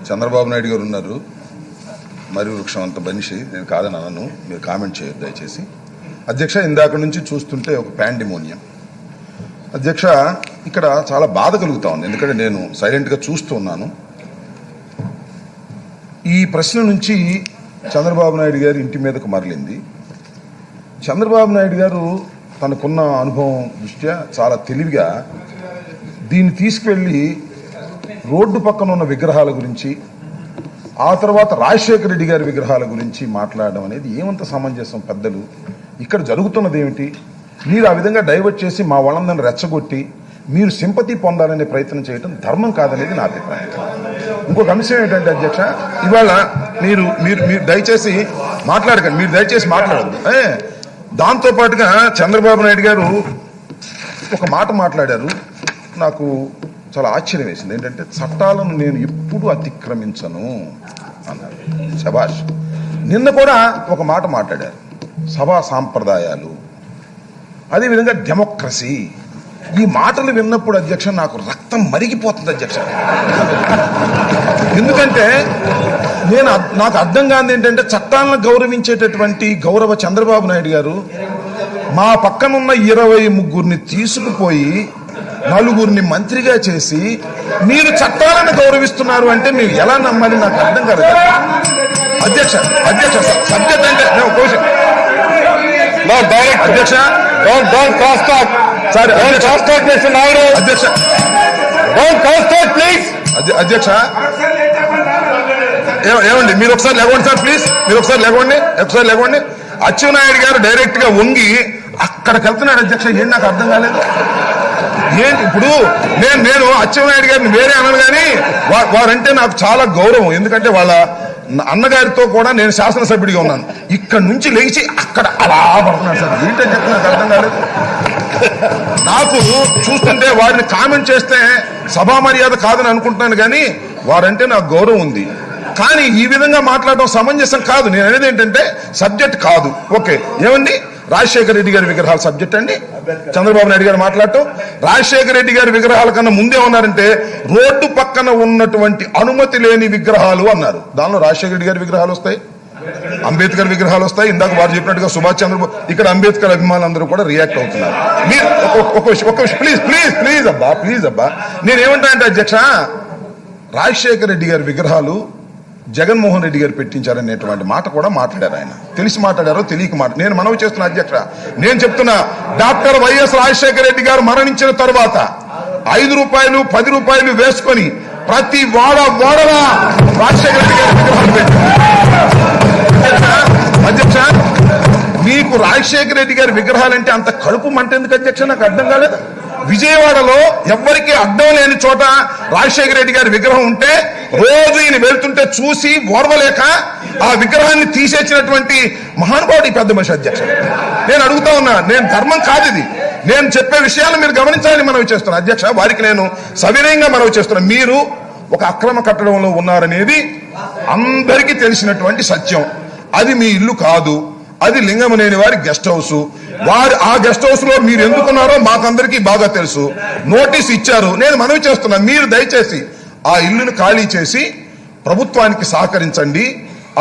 చంద్రబాబు నాయుడు గారు ఉన్నారు, మరి వృక్షం అంత మనిషి, నేను కాదని అనను, మీరు కామెంట్ చేయొద్దు దయచేసి. అధ్యక్ష, ఇందాక నుంచి చూస్తుంటే ఒక పాండిమోనియం. అధ్యక్ష, ఇక్కడ చాలా బాధ కలుగుతా ఉంది, ఎందుకంటే నేను సైలెంట్గా చూస్తూ ఉన్నాను. ఈ ప్రశ్న నుంచి చంద్రబాబు నాయుడు గారి ఇంటి మీదకు మరలింది. చంద్రబాబు నాయుడు గారు తనకున్న అనుభవం దృష్ట్యా చాలా తెలివిగా దీన్ని తీసుకువెళ్ళి రోడ్డు పక్కన ఉన్న విగ్రహాల గురించి, ఆ తర్వాత రాజశేఖర రెడ్డి గారి విగ్రహాల గురించి మాట్లాడడం అనేది ఏమంత సమంజసం? పెద్దలు, ఇక్కడ జరుగుతున్నది ఏమిటి? మీరు ఆ విధంగా డైవర్ట్ చేసి మా వాళ్ళందరిని రెచ్చగొట్టి మీరు సింపతి పొందాలనే ప్రయత్నం చేయడం ధర్మం కాదనేది నా అభిప్రాయం. ఇంకొక అంశం ఏంటంటే అధ్యక్ష, ఇవాళ మీరు మీరు మీరు దయచేసి మాట్లాడకండి, మీరు దయచేసి మాట్లాడద్దు. దాంతోపాటుగా చంద్రబాబు నాయుడు గారు ఒక మాట మాట్లాడారు, నాకు చాలా ఆశ్చర్యం వేసింది. ఏంటంటే చట్టాలను నేను ఎప్పుడూ అతిక్రమించను అన్నారు. శభాష్. నిన్న కూడా ఒక మాట మాట్లాడారు, సభా సాంప్రదాయాలు, అదేవిధంగా డెమోక్రసీ. ఈ మాటలు విన్నప్పుడు అధ్యక్ష నాకు రక్తం మరిగిపోతుంది అధ్యక్ష. ఎందుకంటే నాకు అర్థం కాదు ఏంటంటే, చట్టాలను గౌరవించేటటువంటి గౌరవ చంద్రబాబు నాయుడు గారు మా పక్కనున్న 23 తీసుకుపోయి 4 మంత్రిగా చేసి మీరు చట్టాలను గౌరవిస్తున్నారు అంటే మీరు ఎలా నమ్మాలి? నాకు అర్థం కాదు అధ్యక్ష. అధ్యక్ష, సబ్జెక్ట్ అంటే అధ్యక్ష అధ్యక్ష ఏమండి, మీరు ఒకసారి లేవండి సార్ ప్లీజ్, మీరు ఒకసారి లేవండి. అచ్చెన్నాయుడు గారు డైరెక్ట్ గా వంగి అక్కడికి వెళ్తున్నాడు అధ్యక్ష. ఏంటి నాకు అర్థం కాలేదు. ఏంటి ఇప్పుడు నేను అచ్చెన్నాయుడు గారిని వేరే అనను, కానీ వారంటే నాకు చాలా గౌరవం. ఎందుకంటే వాళ్ళ అన్నగారితో కూడా నేను శాసనసభ్యుడిగా ఉన్నాను. ఇక్కడ నుంచి లేచి అక్కడ అలా పడుతున్నాడు సార్. ఏంటని చెప్పి నాకు అర్థం కాలేదు. నాకు చూస్తుంటే వారిని కామెంట్ చేస్తే సభా మర్యాద కాదని అనుకుంటున్నాను, కానీ వారంటే నాకు గౌరవం ఉంది. కానీ ఈ విధంగా మాట్లాడడం సమంజసం కాదు. నేను అనేది ఏంటంటే సబ్జెక్ట్ కాదు. ఓకే, ఏమండి, రాజశేఖర రెడ్డి గారి విగ్రహాల సబ్జెక్ట్ అండి. చంద్రబాబు నాయుడు గారు మాట్లాడటం, రాజశేఖర రెడ్డి గారి విగ్రహాల కన్నా ముందే ఉన్నారంటే రోడ్డు పక్కన ఉన్నటువంటి అనుమతి లేని విగ్రహాలు అన్నారు. దానిలో రాజశేఖర రెడ్డి గారి విగ్రహాలు వస్తాయి, అంబేద్కర్ విగ్రహాలు వస్తాయి. ఇందాక వారు చెప్పినట్టుగా సుభాష్ చంద్రబోస్, ఇక్కడ అంబేద్కర్ అభిమానులందరూ కూడా రియాక్ట్ అవుతున్నారు. మీరు ఒక విషయం ప్లీజ్ అబ్బా. నేనేమంటా అంటే అధ్యక్ష, రాజశేఖర రెడ్డి గారి విగ్రహాలు జగన్మోహన్ రెడ్డి గారు పెట్టించారనేటువంటి మాట కూడా మాట్లాడారు. ఆయన తెలిసి మాట్లాడారో తెలియక నేను మనవి చేస్తున్నా అధ్యక్ష. నేను చెప్తున్నా, డాక్టర్ వైఎస్ రాజశేఖర రెడ్డి గారు మరణించిన తర్వాత 5 రూపాయలు 10 రూపాయలు వేసుకొని ప్రతి వాడలా రాజశేఖర రెడ్డి గారి విగ్రహాలు పెట్టారు. అధ్యక్ష, మీకు రాజశేఖర రెడ్డి గారి విగ్రహాలంటే అంత కడుపు మంట ఎందుకు అధ్యక్ష? నాకు అర్థం కాలేదు. విజయవాడలో ఎవ్వరికి అడ్డం లేని చోట రాజశేఖర రెడ్డి గారి విగ్రహం ఉంటే రోజు ఈయన వెళ్తుంటే చూసి ఓర్వలేక ఆ విగ్రహాన్ని తీసేసినటువంటి మహానుభావుడు ఈ పెద్ద మనిషి అధ్యక్ష. నేను అడుగుతా ఉన్నా, నేను ధర్మం కాదు ఇది, నేను చెప్పే విషయాలను మీరు గమనించాలని మనవి చేస్తున్నా అధ్యక్ష. వారికి నేను సవినయంగా మనవి చేస్తున్నా. మీరు ఒక అక్రమ కట్టడంలో ఉన్నారనేది అందరికీ తెలిసినటువంటి సత్యం. అది మీ ఇల్లు కాదు, అది లింగమనేని వారి గెస్ట్ హౌస్. ఆ గెస్ట్ హౌస్ లో మీరు ఎందుకున్నారో మాకందరికీ బాగా తెలుసు. నోటీస్ ఇచ్చారు. నేను మనవి చేస్తున్నా, మీరు దయచేసి ఆ ఇల్లును ఖాళీ చేసి ప్రభుత్వానికి సహకరించండి.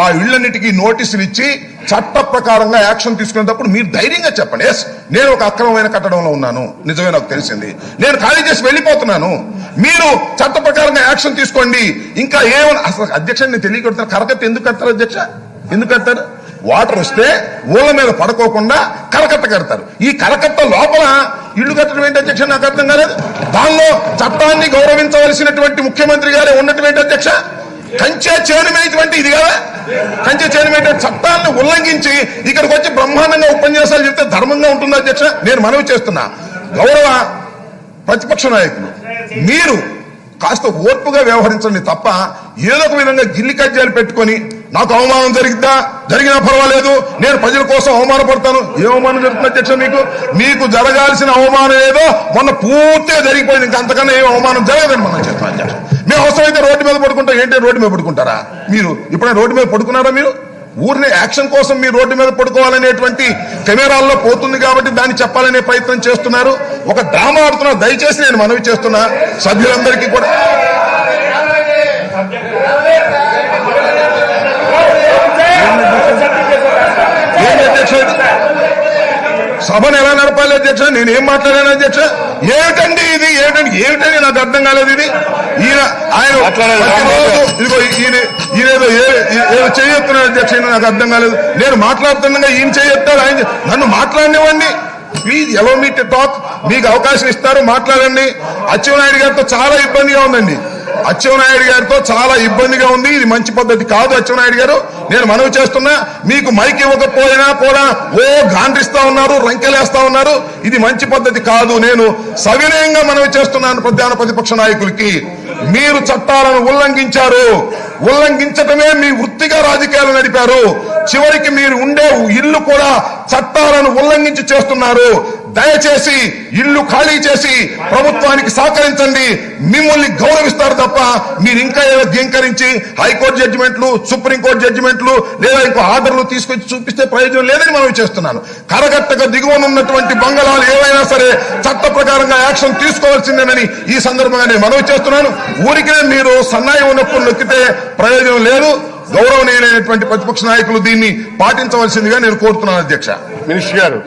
ఆ ఇళ్లన్నిటికీ నోటీసులు ఇచ్చి చట్ట ప్రకారంగా యాక్షన్ తీసుకునేటప్పుడు మీరు ధైర్యంగా చెప్పండి, ఎస్ నేను ఒక అక్రమమైన కట్టడంలో ఉన్నాను, నిజమే నాకు తెలిసింది, నేను ఖాళీ చేసి వెళ్ళిపోతున్నాను, మీరు చట్ట ప్రకారంగా యాక్షన్ తీసుకోండి. ఇంకా ఏమన్నా అసలు అధ్యక్ష నేను తెలియకొడుతున్నా, కరకట్ట ఎందుకు కడతారు అధ్యక్ష? ఎందుకు కడతారు? వాటర్ వస్తే ఊళ్ళ మీద పడుకోకుండా కరకట్ట కడతారు. ఈ కరకట్ట లోపల ఇళ్లు కట్టడం ఏంటి అధ్యక్ష? నాకు అర్థం కాలేదు. దానిలో చట్టాన్ని గౌరవించవలసినటువంటి ముఖ్యమంత్రి గారే ఉన్నటువంటి అధ్యక్ష. కంచె చేనుమైనటువంటి ఇది కదా, కంచె చేనుమైనటువంటి చట్టాలను ఉల్లంఘించి ఇక్కడికి వచ్చి బ్రహ్మాండంగా ఉపన్యాసాలు చెప్తే ధర్మంగా ఉంటుంది అధ్యక్ష. నేను మనవి చేస్తున్నా, గౌరవ ప్రతిపక్ష నాయకులు, మీరు కాస్త ఓర్పుగా వ్యవహరించండి తప్ప ఏదో ఒక విధంగా గిల్లి కజ్జాలు పెట్టుకొని నాకు అవమానం జరిగినా పర్వాలేదు, నేను ప్రజల కోసం అవమానపడతాను. ఏ అవమానం జరుగుతుంది అధ్యక్ష? మీకు జరగాల్సిన అవమానం ఏదో మొన్న పూర్తిగా జరిగిపోయింది. ఇంకా అంతకన్నా ఏం అవమానం జరగదని మనం చెప్తాం అధ్యక్ష. మేము అవసరమైతే రోడ్డు మీద పడుకుంటాం. ఏంటి రోడ్డు మీద పడుకుంటారా? మీరు ఇప్పుడైనా రోడ్డు మీద పడుకున్నారా? మీరు ఊరిని యాక్షన్ కోసం మీరు రోడ్డు మీద పడుకోవాలనేటువంటి కెమెరాల్లో పోతుంది కాబట్టి దాన్ని చెప్పాలనే ప్రయత్నం చేస్తున్నారు. ఒక డ్రామా ఆడుతున్నారు. దయచేసి నేను మనవి చేస్తున్నా సభ్యులందరికీ కూడా సభను ఎలా నడపాలి అధ్యక్ష? నేనేం మాట్లాడాను అధ్యక్ష? ఏమిటండి ఇది? ఏమిటండి నాకు అర్థం కాలేదు. ఇది ఆయన ఇదిగో ఈయనేదో ఏదో చేయొత్తున్నాడు అధ్యక్ష, నాకు అర్థం కాలేదు. నేను మాట్లాడుతుండగా ఈయన చేయొత్తాడు, ఆయన నన్ను మాట్లాడినివ్వండి. Please allow me to talk. మీకు అవకాశం ఇస్తారు, మాట్లాడండి. అచ్చెన్నాయుడు గారితో చాలా ఇబ్బందిగా ఉందండి. అచ్చెన్నాయుడు గారితో చాలా ఇబ్బందిగా ఉంది. ఇది మంచి పద్ధతి కాదు అచ్చెన్నాయుడు గారు. నేను మనవి చేస్తున్నా, మీకు మైక్ ఇవ్వకపోయినా కూడా గాండ్రిస్తా ఉన్నారు, రంకెలేస్తా ఉన్నారు. ఇది మంచి పద్ధతి కాదు. నేను సవినయంగా మనవి చేస్తున్నాను ప్రధాన ప్రతిపక్ష నాయకులకి, మీరు చట్టాలను ఉల్లంఘించారు. ఉల్లంఘించటమే మీ వృత్తిగా రాజకీయాలు నడిపారు. చివరికి మీరు ఉండే ఇల్లు కూడా చట్టాలను ఉల్లంఘించి చేస్తున్నారు. దయచేసి ఇల్లు ఖాళీ చేసి ప్రభుత్వానికి సహకరించండి. మిమ్మల్ని గౌరవిస్తారు తప్ప మీరు ఇంకా ఏదో ధింకరించి హైకోర్టు జడ్జిమెంట్లు, సుప్రీంకోర్టు జడ్జిమెంట్లు లేదా ఇంకో ఆర్డర్లు తీసుకొచ్చి చూపిస్తే ప్రయోజనం లేదని మనం చేస్తున్నాను. కరగట్టగా దిగువనున్నటువంటి బంగళాలు ఏవైనా సరే చట్ట ప్రకారంగా యాక్షన్ తీసుకోవాల్సిందేనని ఈ సందర్భంగా నేను మనవి చేస్తున్నాను. ఊరికే మీరు సన్నాయి ఉన్నప్పుడు నొక్కితే ప్రయోజనం లేదు. గౌరవనీయులైనటువంటి ప్రతిపక్ష నాయకులు దీన్ని పాటించవలసిందిగా నేను కోరుతున్నాను అధ్యక్ష. మినిస్టర్ గారు,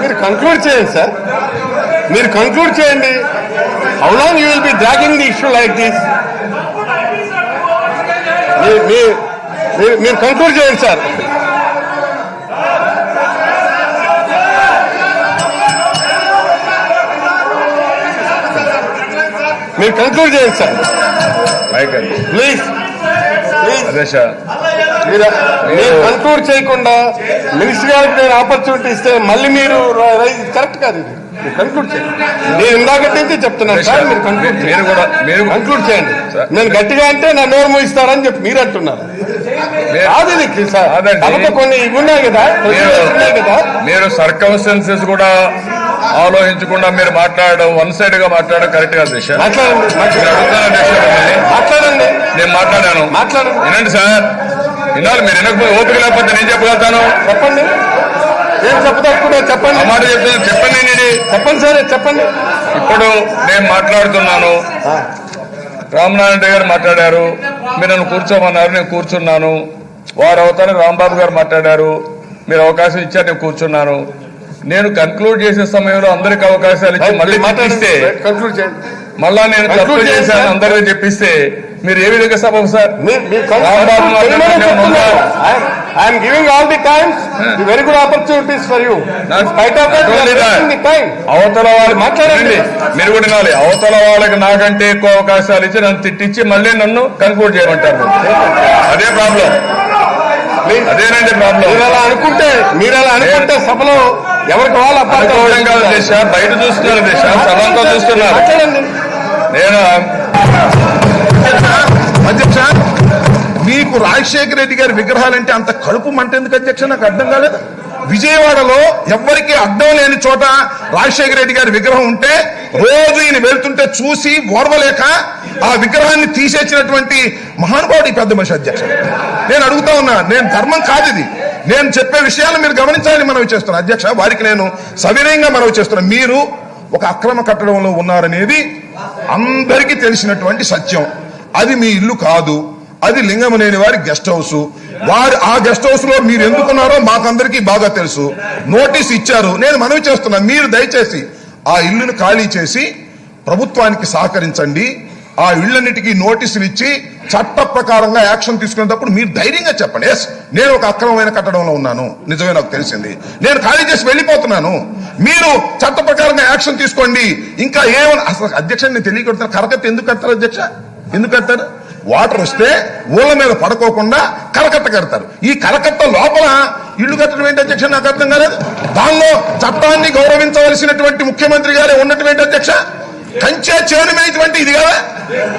మీరు కంక్లూడ్ చేయండి సార్, మీరు కంక్లూడ్ చేయండి. How long you will be dragging the issue like this? మీరు కంక్లూడ్ చేయండి సార్. మీరు కంక్లూడ్ చేయండి సార్ ప్లీజ్. మీరు కంక్లూడ్ చేయకుండా మినిస్టర్ గారికి నేను ఆపర్చునిటీ ఇస్తే మళ్ళీ మీరు కరెక్ట్ కాదు. ఇది కంక్లూడ్ చేయండి. నేను ఇందాక నుంచి చెప్తున్నాను సార్, మీరు కంక్లూడ్ చేయండి. నేను గట్టిగా అంటే నా నోరు మూయిస్తారని చెప్పి మీరు అంటున్నారు. కాదు ఇది సార్, కాబట్టి కొన్ని ఇవి ఉన్నాయి కదా. మీరు సర్కమ్స్టెన్సెస్ కూడా ఆలోచించకుండా మీరు మాట్లాడడం, వన్ సైడ్ గా మాట్లాడడం కరెక్ట్ కాదు దిశ. మాట్లాడండి. నేను మాట్లాడాను, వినండి సార్. వినాలి, మీరు వినకపోతే ఓపిక లేకపోతే నేను చెప్పగలుగుతాను. చెప్పండి, నేను చెప్పదలుచుకుంటే చెప్పండి. మాట చెప్తాను, చెప్పండి. చెప్పండి సార్, చెప్పండి. ఇప్పుడు నేను మాట్లాడుతున్నాను, రామనారాయణ గారు మాట్లాడారు, మీరు నన్ను కూర్చోమన్నారు, నేను కూర్చున్నాను. వారు అవతారం రాంబాబు గారు మాట్లాడారు, మీరు అవకాశం ఇచ్చారు, నేను కూర్చున్నాను. నేను కన్క్లూడ్ చేసే సమయంలో అందరికి అవకాశాలు ఇచ్చి మళ్ళీ చెప్పిస్తే మళ్ళా నేను తప్పు చేశాను అందరికీ చెప్పిస్తే మీరు ఏ విధంగా సభ సార్? అవతల వాళ్ళు మాట్లాడండి, మీరు కూడా వినాలి. అవతల వాళ్ళకి నాకంటే ఎక్కువ అవకాశాలు ఇచ్చి నన్ను తిట్టించి మళ్ళీ నన్ను కన్క్లూడ్ చేయమంటారు. అదే ప్రాబ్లం, అదేనండి ప్రాబ్లం. మీరు అలా అనుకుంటే సభలో ఎవరికి వాళ్ళు అనుకోవడం కాదు దిశ, బయట చూస్తున్నారు దిశ, సభంతో చూస్తున్నారు. నేను అధ్యక్ష, మీకు రాజశేఖర రెడ్డి గారి విగ్రహాలంటే అంత కడుపు మంట ఎందుకు అధ్యక్ష? నాకు అర్థం కాలేదు. విజయవాడలో ఎవ్వరికి అడ్డం లేని చోట రాజశేఖర రెడ్డి గారి విగ్రహం ఉంటే రోజు ఈయన వెళ్తుంటే చూసి ఓర్వలేక ఆ విగ్రహాన్ని తీసేసినటువంటి మహానుభావుడు ఈ పెద్ద మనిషి అధ్యక్ష. నేను అడుగుతా ఉన్నా, నేను ధర్మం కాదు ఇది, నేను చెప్పే విషయాలు మీరు గమనించాలని మనవి చేస్తున్నా అధ్యక్ష. వారికి నేను సవినయంగా మనవి చేస్తున్నా. మీరు ఒక అక్రమ కట్టడంలో ఉన్నారనేది అందరికీ తెలిసినటువంటి సత్యం. అది మీ ఇల్లు కాదు, అది లింగమనేని వారి గెస్ట్ హౌస్. వారు ఆ గెస్ట్ హౌస్ లో మీరు ఎందుకున్నారో మాకందరికీ బాగా తెలుసు. నోటీస్ ఇచ్చారు. నేను మనవి చేస్తున్నా, మీరు దయచేసి ఆ ఇల్లును ఖాళీ చేసి ప్రభుత్వానికి సహకరించండి. ఆ ఇళ్లన్నిటికీ నోటీసులు ఇచ్చి చట్ట ప్రకారంగా యాక్షన్ తీసుకునేటప్పుడు మీరు ధైర్యంగా చెప్పండి, ఎస్ నేను ఒక అక్రమమైన కట్టడంలో ఉన్నాను, నిజమే నాకు తెలిసింది, నేను ఖాళీ చేసి వెళ్ళిపోతున్నాను, మీరు చట్ట ప్రకారంగా యాక్షన్ తీసుకోండి. ఇంకా ఏమన్నా అసలు అధ్యక్ష నేను తెలియకొడుతున్నా, కరకట్ట ఎందుకు కడతారు అధ్యక్ష? ఎందుకు కడతారు? వాటర్ వస్తే ఊళ్ళ మీద పడుకోకుండా కరకట్ట కడతారు. ఈ కరకట్ట లోపల ఇల్లు కట్టడం ఏంటి అధ్యక్ష? నాకు అర్థం కాలేదు. దానిలో చట్టాన్ని గౌరవించవలసినటువంటి ముఖ్యమంత్రి గారే ఉన్నటువంటి అధ్యక్ష. కంచె చేనుమైనటువంటి ఇది కదా,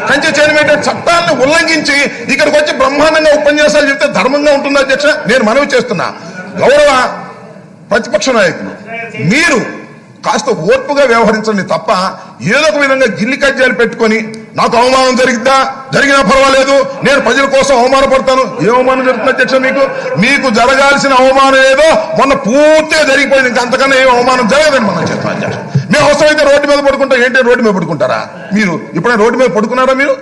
కంచె చేనుమైనటువంటి చట్టాలను ఉల్లంఘించి ఇక్కడికి వచ్చి బ్రహ్మాండంగా ఉపన్యాసాలు చెప్తే ధర్మంగా ఉంటుంది అధ్యక్ష. నేను మనవి చేస్తున్నా, గౌరవ ప్రతిపక్ష నాయకులు మీరు కాస్త ఓర్పుగా వ్యవహరించండి తప్ప ఏదో ఒక విధంగా గిల్లి కజ్జాలు పెట్టుకొని నాకు అవమానం జరిగినా పర్వాలేదు, నేను ప్రజల కోసం అవమానపడతాను. ఏ అవమానం జరుగుతుంది అధ్యక్ష? మీకు జరగాల్సిన అవమానం ఏదో మొన్న పూర్తిగా జరిగిపోయింది, ఇంకా అంతకన్నా ఏం అవమానం జరగదని మనం చెప్తాం అధ్యక్ష. మేము అవసరమైతే రోడ్డు మీద పడుకుంటాం. ఏంటి రోడ్డు మీద పడుకుంటారా మీరు? ఇప్పుడైనా రోడ్డు మీద పడుకున్నారా మీరు?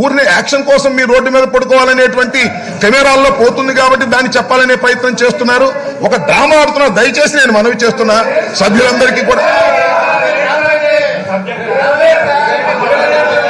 ఊరిని యాక్షన్ కోసం మీరు రోడ్డు మీద పడుకోవాలనేటువంటి కెమెరాల్లో పోతుంది కాబట్టి దాన్ని చెప్పాలనే ప్రయత్నం చేస్తున్నారు. ఒక డ్రామా ఆడుతున్నారు. దయచేసి నేను మనవి చేస్తున్నా సభ్యులందరికీ కూడా